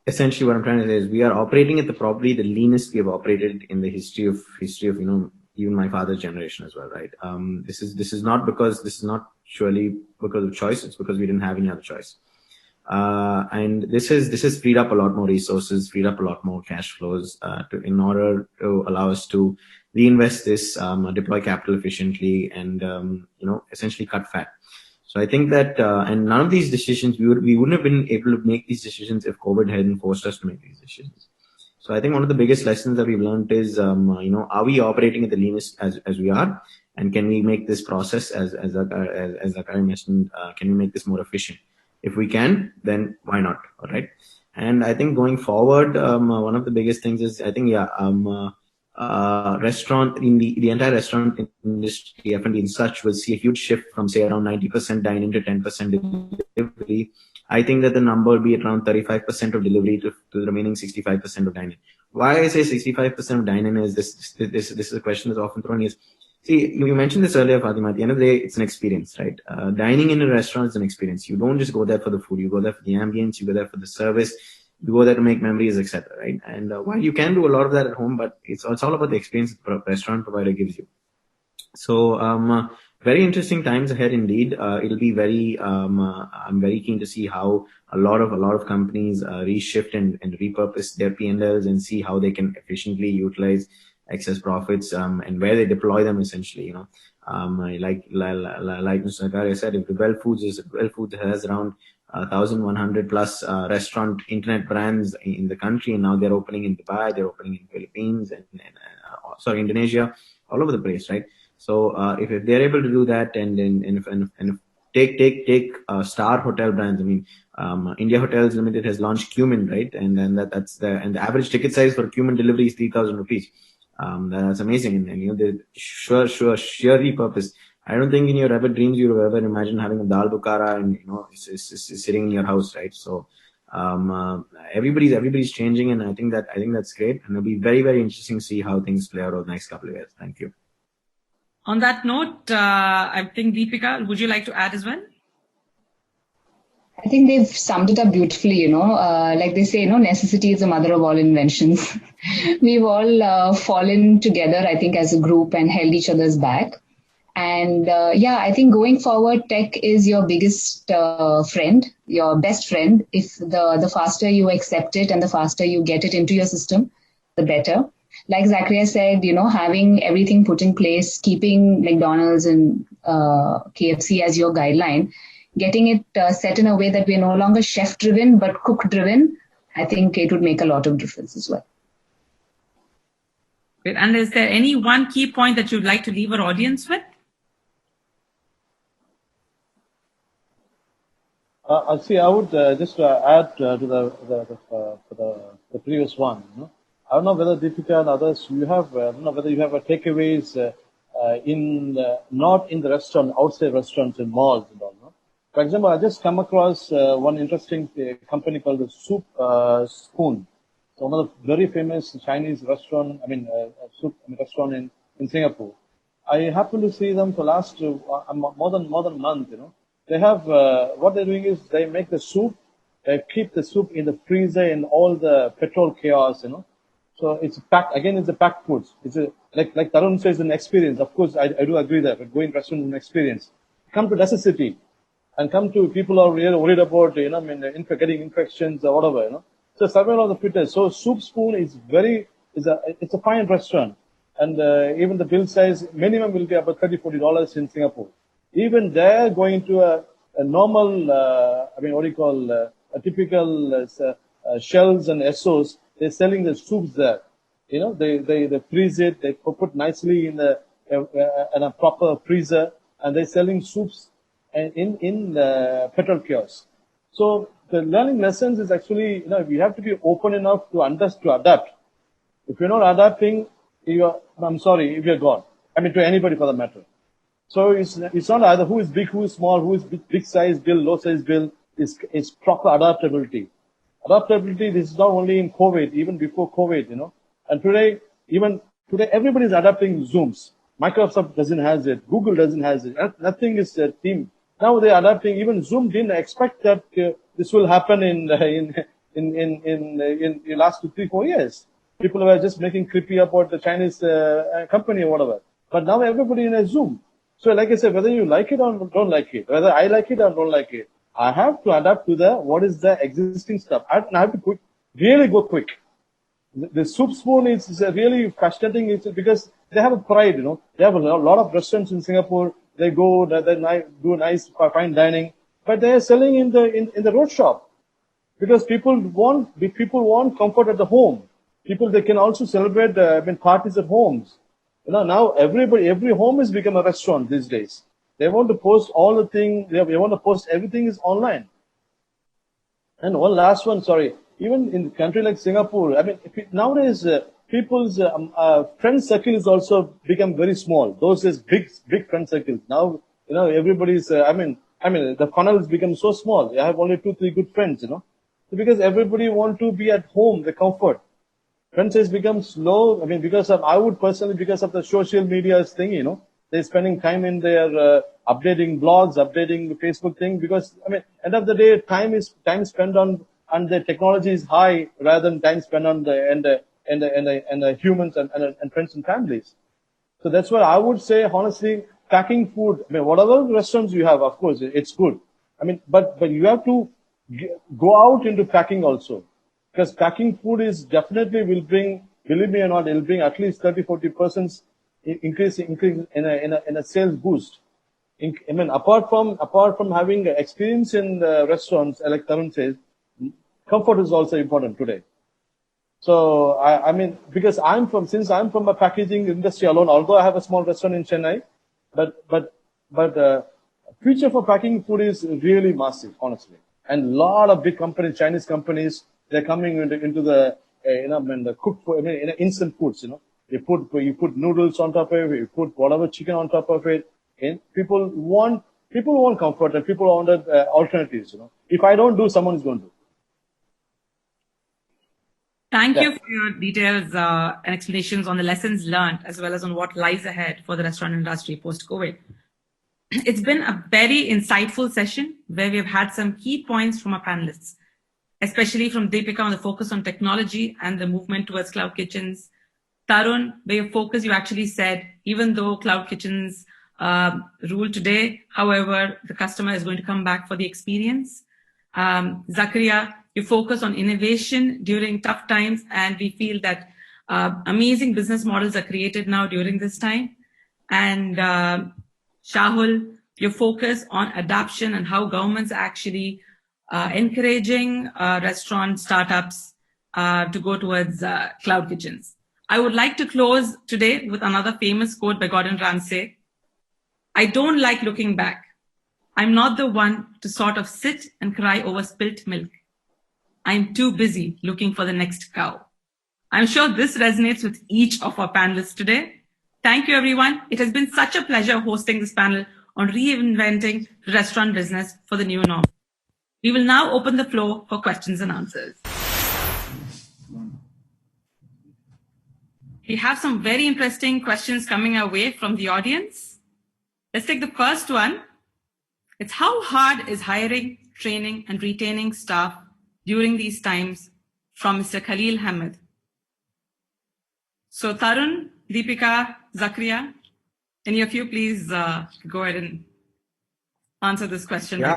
essentially what I'm trying to say is we are operating at probably the leanest we have operated in the history of even my father's generation as well, right? This is not surely because of choice. It's because we didn't have any other choice. And this has freed up a lot more resources, freed up a lot more cash flows, in order to allow us to reinvest this, deploy capital efficiently and, essentially cut fat. So I think that, and none of these decisions, we wouldn't have been able to make these decisions if COVID hadn't forced us to make these decisions. So I think one of the biggest lessons that we've learned is, are we operating at the leanest as we are? And can we make this process as Zakaria mentioned, can we make this more efficient? If we can, then why not? All right. And I think going forward, one of the biggest things is, I think, restaurant in the entire restaurant industry, F&B and such, will see a huge shift from say around 90% dine-in to 10% delivery. I think that the number will be around 35% of delivery to the remaining 65% of dine-in. Why I say 65% of dine-in is this is a question that's often thrown is, see, you mentioned this earlier, Fatima. At the end of the day, it's an experience, right? Dining in a restaurant is an experience. You don't just go there for the food. You go there for the ambience. You go there for the service. You go there to make memories, etc. Right? And while you can do a lot of that at home, but it's all about the experience the restaurant provider gives you. So very interesting times ahead indeed. It'll be very, I'm very keen to see how a lot of companies reshift and repurpose their P&Ls and see how they can efficiently utilize excess profits and where they deploy them essentially. Like Mr. Nakaria said, if Rebel Foods has around 1,100 plus restaurant internet brands in the country, and now they're opening in Dubai, they're opening in Philippines and Indonesia, all over the place, right? So if they're able to do that and take star hotel brands, I mean, India Hotels Limited has launched Cumin, right? And then that's the average ticket size for Cumin delivery is 3,000 rupees. That's amazing. And the sheer repurpose. I don't think in your ever dreams you would ever imagine having a dal bukhara and it's sitting in your house, right? So everybody's changing, and I think that's great, and it'll be very, very interesting to see how things play out over the next couple of years. Thank you. On that note, I think Deepika, would you like to add as well? I think they've summed it up beautifully, like they say, necessity is the mother of all inventions. We've all fallen together, I think, as a group and held each other's back. And I think going forward, tech is your biggest friend, your best friend. If the faster you accept it and the faster you get it into your system, the better. Like Zachariah said, having everything put in place, keeping McDonald's and KFC as your guideline, getting it set in a way that we're no longer chef-driven but cook-driven, I think it would make a lot of difference as well. Great. And is there any one key point that you'd like to leave our audience with? I would just add to the previous one. I don't know whether Deepika and others, I don't know whether you have takeaways not in the restaurant, outside restaurants in malls and all. No? For example, I just come across one interesting company called the Soup Spoon. So one of the very famous Chinese restaurant, restaurant in Singapore. I happen to see them for last more than a month. They have what they're doing is they make the soup. They keep the soup in the freezer in all the petrol chaos. So it's packed, again, it's a packed foods. It's like Tarun says, an experience. Of course, I do agree that, but going to restaurant is an experience. Come to necessity and come to people who are really worried about, getting infections or whatever, So survival of the fittest. So Soup Spoon is it's a fine restaurant. And even the bill size minimum will be about $30-40 in Singapore. Even there, going to a normal, a typical shells and SOs, they're selling the soups there. They freeze it, they put nicely in a proper freezer, and they're selling soups in the petrol kiosks. So the learning lessons is actually, we have to be open enough to adapt. If you're not adapting, I'm sorry, if you're gone. To anybody for that matter. So it's not either who is big, who is small, who is big size bill, low size bill. It's proper adaptability. Adaptability, this is not only in COVID, even before COVID, And today, everybody is adapting Zooms. Microsoft doesn't have it. Google doesn't have it. Nothing is a team. Now they're adapting. Even Zoom didn't expect that this will happen in the last 2-3-4 years. People were just making creepy about the Chinese company or whatever. But now everybody in a Zoom. So like I said, whether you like it or don't like it, whether I like it or don't like it, I have to adapt to what is the existing stuff. I have to really go quick. The Soup Spoon is really fascinating because they have a pride, They have a lot of restaurants in Singapore. They go, they do nice fine dining, but they are selling in the road shop because people want comfort at the home. They can also celebrate parties at homes. Now every home has become a restaurant these days. They want to post all the things. They want to post everything is online. And one last one, sorry. Even in a country like Singapore, nowadays people's friend circle is also become very small. Those is big friend circles. Now everybody's. The funnel has become so small. I have only 2-3 good friends. Because everybody want to be at home, the comfort. Friends has become slow. Because of the social media thing, they're spending time in their updating blogs, updating the Facebook thing. Because end of the day, time spent on the technology is high rather than time spent on the humans and friends and families. So that's what I would say. Honestly, packing food, I mean, whatever restaurants you have, of course, it's good. I mean, but you have to go out into packing also. Because packing food is definitely will bring, believe me or not, it will bring at least 30-40% increase in a sales boost. I mean, apart from having experience in the restaurants, like Tarun says, comfort is also important today. So I mean, because since I'm from a packaging industry alone, although I have a small restaurant in Chennai, but future for packing food is really massive, honestly. And a lot of big companies, Chinese companies, they're coming into the the cooked food, instant foods. You put noodles on top of it, you put whatever chicken on top of it. And people want comfort, and people want alternatives. If I don't do, someone is going to do. Thank you for your details and explanations on the lessons learned, as well as on what lies ahead for the restaurant industry post-COVID. It's been a very insightful session where we've had some key points from our panelists, especially from Deepika on the focus on technology and the movement towards cloud kitchens. Tarun, where your focus, you actually said, even though cloud kitchens rule today, however, the customer is going to come back for the experience. Zakaria, you focus on innovation during tough times, and we feel that amazing business models are created now during this time. And Shahul, your focus on adoption and how governments are actually encouraging restaurant startups to go towards cloud kitchens. I would like to close today with another famous quote by Gordon Ramsay. I don't like looking back. I'm not the one to sort of sit and cry over spilt milk. I'm too busy looking for the next cow. I'm sure this resonates with each of our panelists today. Thank you, everyone. It has been such a pleasure hosting this panel on reinventing the restaurant business for the new norm. We will now open the floor for questions and answers. We have some very interesting questions coming our way from the audience. Let's take the first one. It's how hard is hiring, training, and retaining staff during these times, from Mr. Khalil Hamid. So Tarun, Deepika, Zakaria, any of you please go ahead and answer this question. I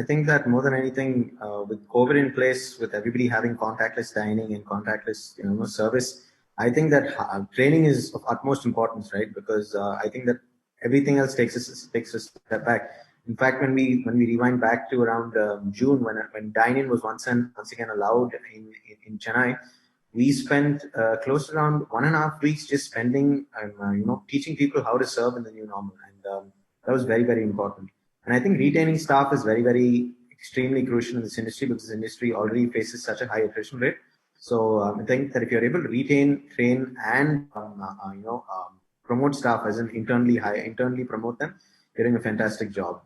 think that more than anything, with COVID in place, with everybody having contactless dining and contactless service, I think that training is of utmost importance, right? Because I think that everything else takes a step back. In fact, when we rewind back to around June, when dine-in was once again allowed in Chennai, we spent close to around 1.5 weeks just spending, teaching people how to serve in the new normal, and that was very, very important. And I think retaining staff is very, very extremely crucial in this industry, because this industry already faces such a high attrition rate. So I think that if you're able to retain, train, and promote staff, as in internally promote them, you're doing a fantastic job.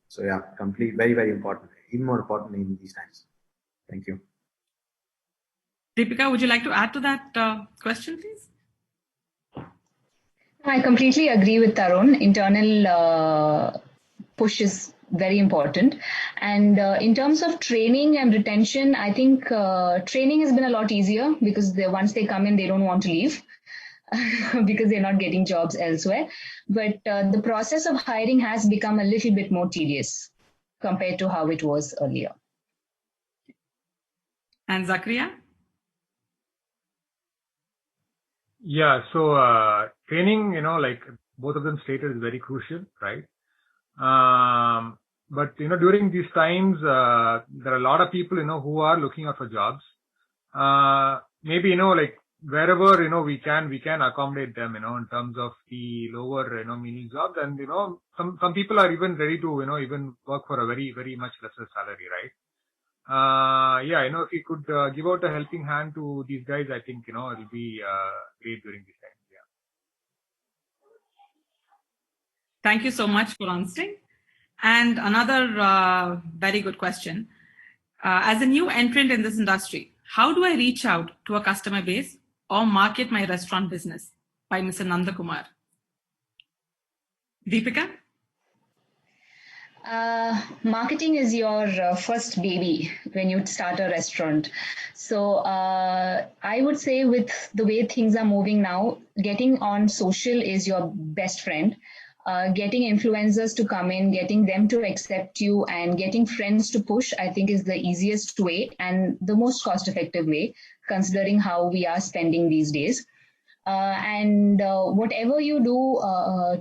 So yeah, very, very important, even more important in these times. Thank you. Deepika, would you like to add to that question, please? I completely agree with Tarun. Internal push is very important. And in terms of training and retention, I think training has been a lot easier, because once they come in, they don't want to leave because they're not getting jobs elsewhere. But the process of hiring has become a little bit more tedious compared to how it was earlier. And Zakaria? Yeah, so training, like both of them stated, is very crucial, right? But during these times, there are a lot of people, who are looking out for jobs. Maybe, like wherever, we can accommodate them, in terms of the lower, meaning jobs. And, some people are even ready to, even work for a very, very much lesser salary, right? If you could give out a helping hand to these guys, I think, it'll be great during this time. Yeah. Thank you so much for answering. And another very good question. As a new entrant in this industry, how do I reach out to a customer base or market my restaurant business? By Mr. Nandakumar. Deepika? Marketing is your first baby when you start a restaurant. So I would say with the way things are moving now, getting on social is your best friend. Getting influencers to come in, getting them to accept you, and getting friends to push, I think is the easiest way and the most cost effective way, considering how we are spending these days. And whatever you do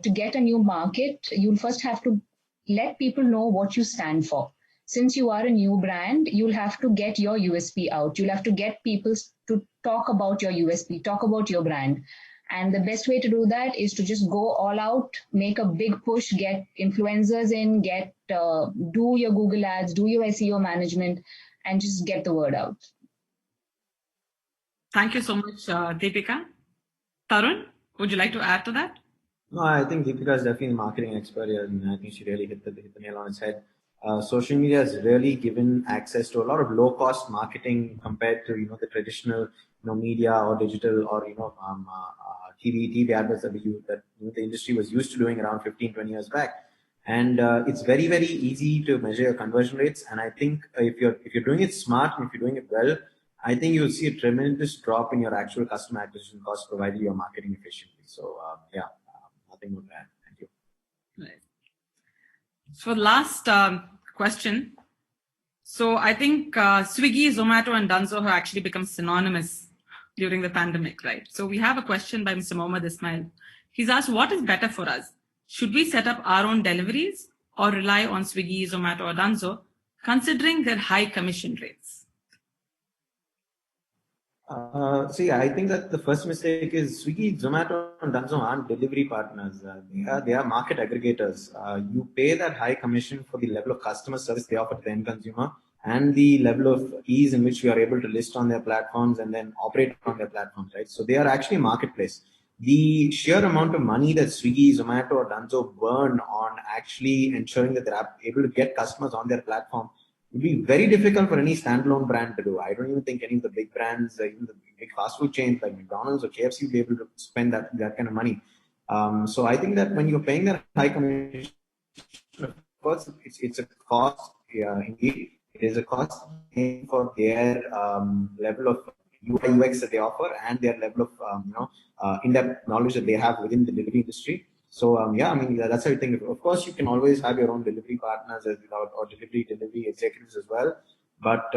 to get a new market, you'll first have to let people know what you stand for. Since you are a new brand, you'll have to get your USP out. You'll have to get people to talk about your USP, talk about your brand. And the best way to do that is to just go all out, make a big push, get influencers in, do your Google ads, do your SEO management, and just get the word out. Thank you so much, Deepika. Tarun, would you like to add to that? No, I think Deepika is definitely a marketing expert here, and I think she really hit the nail on its head. Social media has really given access to a lot of low-cost marketing compared to the traditional media or digital or TV adverts that the industry was used to doing around 15-20 years back. And it's very, very easy to measure your conversion rates. And I think if you're doing it smart and if you're doing it well, I think you'll see a tremendous drop in your actual customer acquisition costs provided you're marketing efficiently. So nothing more to add. Thank you. Right. So last question. So I think Swiggy, Zomato, and Dunzo have actually become synonymous during the pandemic, right? So we have a question by Mr. Mohammad Ismail. He's asked, what is better for us? Should we set up our own deliveries or rely on Swiggy, Zomato, or Dunzo, considering their high commission rates? I think that the first mistake is Swiggy, Zomato, and Dunzo aren't delivery partners. They are market aggregators. You pay that high commission for the level of customer service they offer to the end consumer and the level of ease in which you are able to list on their platforms and then operate on their platforms, right? So they are actually a marketplace. The sheer amount of money that Swiggy, Zomato, or Dunzo burn on actually ensuring that they're able to get customers on their platform would be very difficult for any standalone brand to do. I don't even think any of the big brands, even the big fast food chains like McDonald's or KFC, would be able to spend that kind of money. So I think that when you're paying that high commission, of course, it's a cost. Indeed, it is a cost for their level of UI UX that they offer and their level of in-depth knowledge that they have within the delivery industry. So that's how I think. Of course, you can always have your own delivery partners or delivery executives as well. But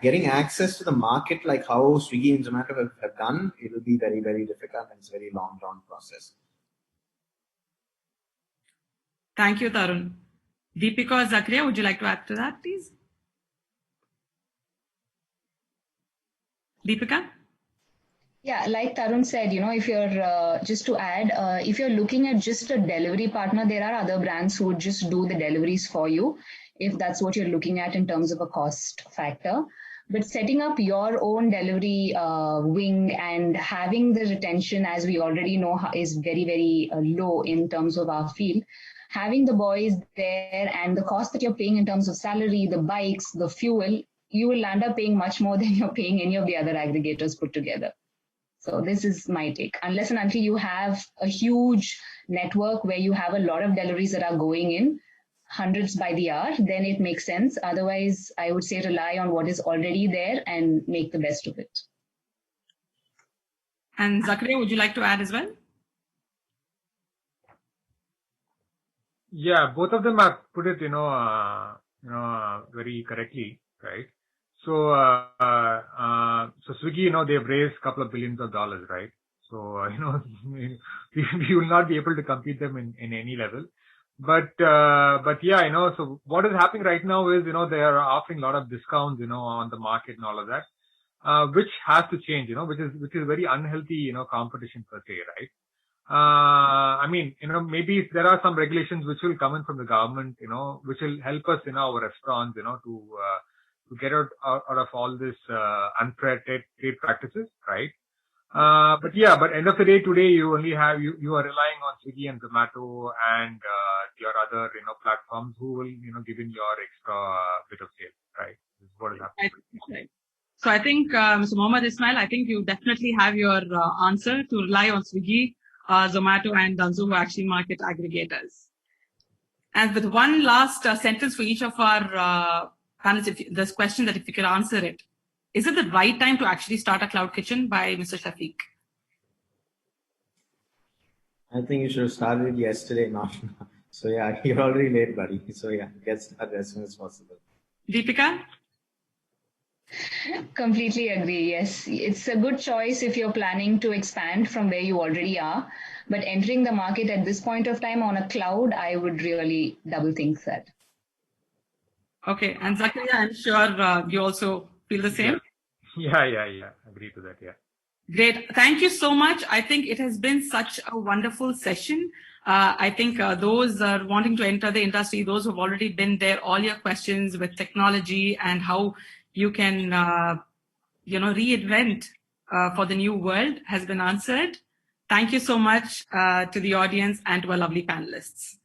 getting access to the market like how Swiggy and Zomato have done, it will be very, very difficult and it's a very long drawn process. Thank you, Tarun. Deepika or Zakaria, would you like to add to that, please? Deepika? Yeah, like Tarun said, if you're just to add, if you're looking at just a delivery partner, there are other brands who would just do the deliveries for you, if that's what you're looking at in terms of a cost factor. But setting up your own delivery wing and having the retention, as we already know, is very, very low in terms of our field. Having the boys there and the cost that you're paying in terms of salary, the bikes, the fuel, you will end up paying much more than you're paying any of the other aggregators put together. So this is my take. Unless and until you have a huge network where you have a lot of deliveries that are going in, hundreds by the hour, then it makes sense. Otherwise, I would say rely on what is already there and make the best of it. And Zakaria, would you like to add as well? Yeah, both of them have put it, very correctly, right? So, so Swiggy, they've raised a couple of billions of dollars, right? So, we will not be able to compete them in any level. But yeah, so what is happening right now is, they are offering a lot of discounts, on the market and all of that, which has to change, which is very unhealthy, competition per se, right? Maybe there are some regulations which will come in from the government, which will help us in our restaurants, to get out of all this unfair trade practices, right? But end of the day, today you only have you are relying on Swiggy and Zomato and your other platforms who will give in your extra bit of sale, right? This is what is happening. Right. So I think Mr. Mohammad Ismail, I think you definitely have your answer to rely on Swiggy, Zomato, and Dunzo, who actually market aggregators. And with one last sentence for each of our panelists, this question that if you could answer it, is it the right time to actually start a cloud kitchen by Mr. Shafiq? I think you should have started yesterday, not now. So yeah, you're already late, buddy. So yeah, get started as soon as possible. Deepika? Completely agree. Yes, it's a good choice if you're planning to expand from where you already are. But entering the market at this point of time on a cloud, I would really double think that. Okay. And Zakaria, I'm sure you also feel the same. Yeah. Agree to that. Yeah. Great. Thank you so much. I think it has been such a wonderful session. I think those wanting to enter the industry, those who've already been there, all your questions with technology and how you can, reinvent for the new world has been answered. Thank you so much to the audience and to our lovely panelists.